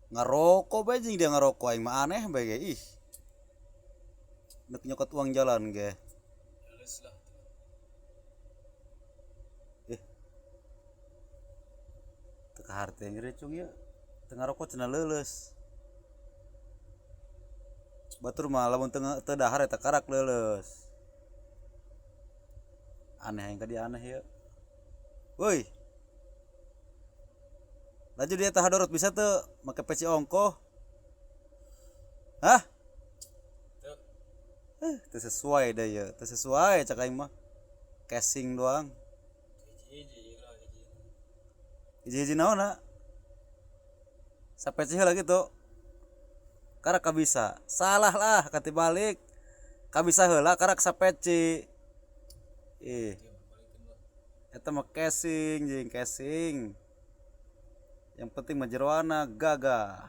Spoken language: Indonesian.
ngarokok bae jeung dia ngarokok aing mah aneh bae ge ih. Nek nyokot uang jalan ge. Halus lah. Eh, teu kaharte geure cung ieu. Teu ngarokok cenah leuleus. Batur mah lamun teu dahar eta karak leuleus. Aneh aing ka dia aneh ieu. Woi, laju dia tah hadorot bisa tuh make peci ongkoh. Hah? Tuh, Teu sesuai deh ya, teu sesuai cak aing mah. Casing doang. hiji-hiji lah hiji. Hiji-hiji naonna? Sapeci heula gitu. Karak kabisa. Salah lah kati balik. Kabisa heula karak sapeci. Ih, Dia balikin lah. eta mah casing, jeung casing. Yang penting mah jeroana gagah.